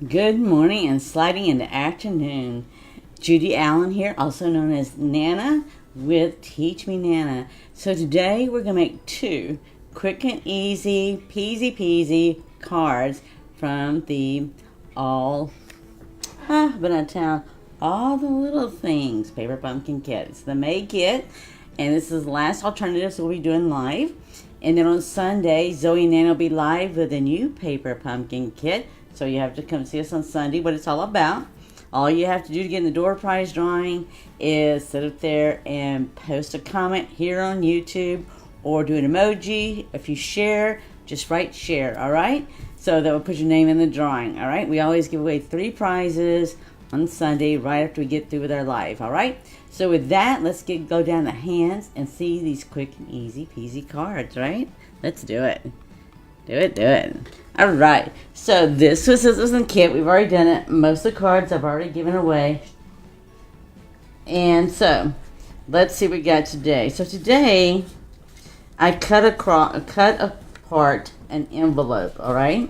Good morning and sliding into afternoon. Judy Allan here, also known as Nana with Teach Me Nana. So today we're going to make two quick and easy, peasy cards from the been out of town, all the little things paper pumpkin kit. It's the May kit, and this is the last alternative, so we'll be doing live. And then on Sunday, Zoe and Nana will be live with a new paper pumpkin kit. So you have to come see us on Sunday, what it's all about. All you have to do to get in the door prize drawing is sit up there and post a comment here on YouTube or do an emoji. If you share, just write share, all right? So that will put your name in the drawing, all right? We always give away 3 prizes on Sunday right after we get through with our live, all right? So with that, let's go down the hands and see these quick and easy peasy cards, right? Let's do it. Do it. All right. So this was scissors and kit. We've already done it. Most of the cards I've already given away. And so let's see what we got today. So today I cut apart an envelope. All right.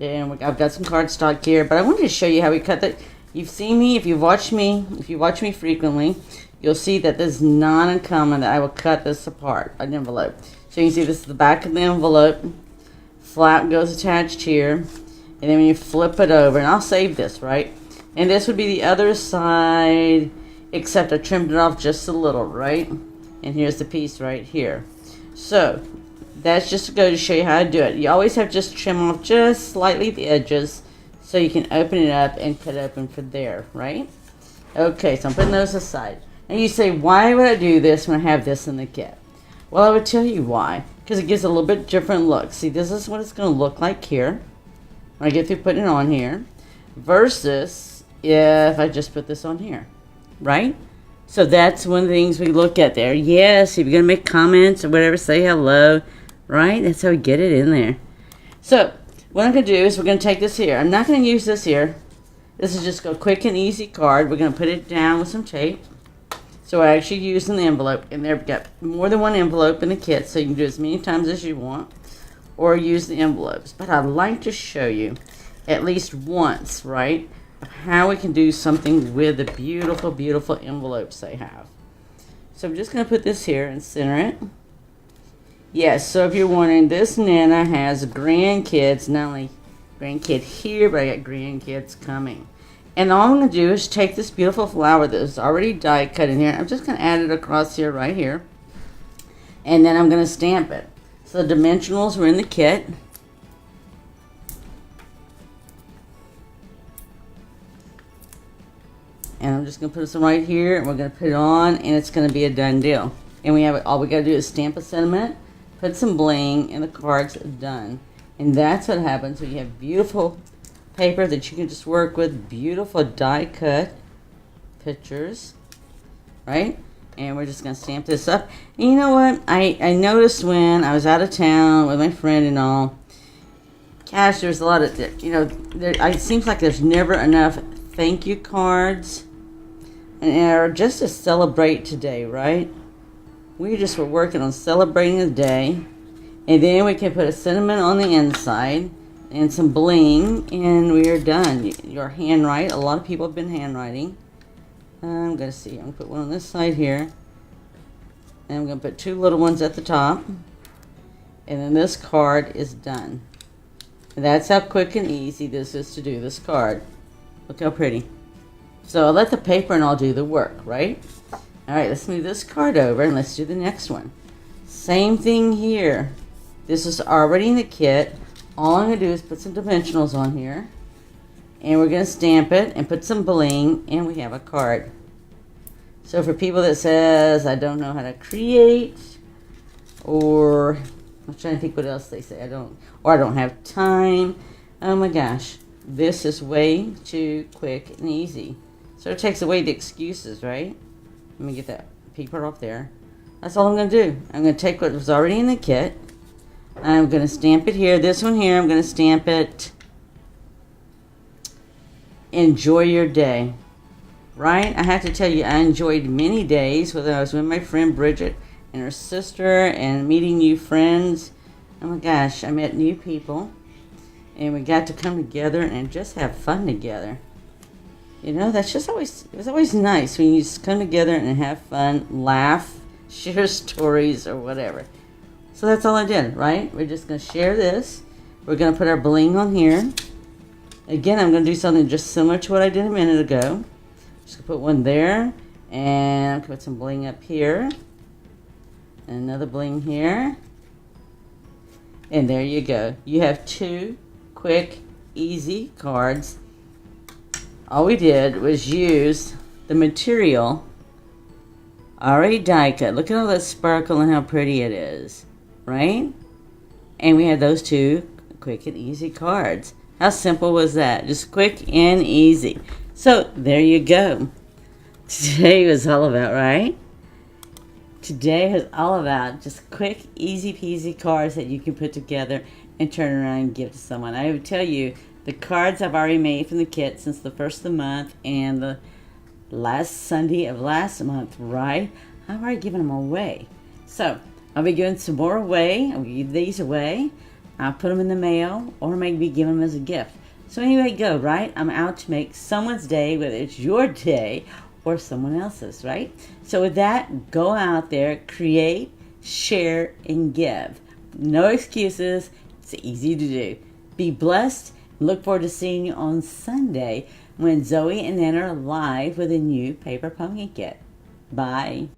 And I've got some cardstock here, but I wanted to show you how we cut that. You've seen me if you watch me frequently. You'll see that this is not uncommon that I will cut this apart, an envelope. So you can see this is the back of the envelope. Flap goes attached here, and then when you flip it over, and I'll save this, right? And this would be the other side, except I trimmed it off just a little, right? And here's the piece right here. So that's just to go to show you how to do it. You always have to just trim off just slightly the edges so you can open it up and cut it open for there, right? Okay, so I'm putting those aside. And you say, why would I do this when I have this in the kit? Well, I would tell you why. Because it gives a little bit different look. See, this is what it's going to look like here when I get through putting it on here versus if I just put this on here, right? So that's one of the things we look at there. Yes, if you're going to make comments or whatever, say hello, right? That's how we get it in there. So what I'm going to do is we're going to take this here. I'm not going to use this here. This is just a quick and easy card. We're going to put it down with some tape. So I actually used an envelope, and there we've got more than one envelope in the kit, so you can do as many times as you want, or use the envelopes. But I'd like to show you, at least once, right, of how we can do something with the beautiful envelopes they have. So I'm just going to put this here and center it. Yes, so if you're wondering, this Nana has grandkids, not only grandkid here, but I got grandkids coming. And all I'm going to do is take this beautiful flower that is already die cut in here. I'm just going to add it across here, right here. And then I'm going to stamp it. So the dimensionals were in the kit. And I'm just going to put some right here. And we're going to put it on. And it's going to be a done deal. And we have it. All we got to do is stamp a sentiment, put some bling, and the card's done. And that's what happens when you have beautiful paper that you can just work with, beautiful die cut pictures, right? And we're just going to stamp this up. And you know what? I noticed when I was out of town with my friend and all, gosh, there's a lot of, it seems like there's never enough thank you cards and just to celebrate today, right? We just were working on celebrating the day, and then we can put a sentiment on the inside and some bling, and we are done. Your handwrite. A lot of people have been handwriting. I'm going to see. I'm going to put one on this side here. And I'm going to put 2 little ones at the top. And then this card is done. And that's how quick and easy this is to do this card. Look how pretty. So I'll let the paper and I'll do the work, right? All right, let's move this card over and let's do the next one. Same thing here. This is already in the kit. All I'm going to do is put some dimensionals on here, and we're going to stamp it and put some bling, and we have a card. So for people that says, I don't know how to create, or I'm trying to think what else they say, I don't have time, oh my gosh, this is way too quick and easy. So it takes away the excuses, right? Let me get that paper off there. That's all I'm going to do. I'm going to take what was already in the kit. I'm going to stamp it here. This one here, I'm going to stamp it. Enjoy your day. Right? I have to tell you, I enjoyed many days, whether I was with my friend Bridget and her sister and meeting new friends. Oh my gosh, I met new people. And we got to come together and just have fun together. You know, that's just always, it's always nice when you just come together and have fun, laugh, share stories or whatever. So that's all I did, right? We're just going to share this. We're going to put our bling on here. Again, I'm going to do something just similar to what I did a minute ago. Just going to put one there. And I'm going to put some bling up here. And another bling here. And there you go. You have 2 quick, easy cards. All we did was use the material already die cut. Look at all that sparkle and how pretty it is, right? And we had those 2 quick and easy cards. How simple was that? Just quick and easy. So there you go. Today was all about, right? Today was all about just quick, easy peasy cards that you can put together and turn around and give to someone. I would tell you, the cards I've already made from the kit since the first of the month and the last Sunday of last month, right? I've already given them away. So I'll be giving some more away. I'll give these away. I'll put them in the mail or maybe give them as a gift. So anyway, go, right? I'm out to make someone's day, whether it's your day or someone else's, right? So with that, go out there, create, share, and give. No excuses. It's easy to do. Be blessed. Look forward to seeing you on Sunday when Zoe and Anna are live with a new paper pumpkin kit. Bye.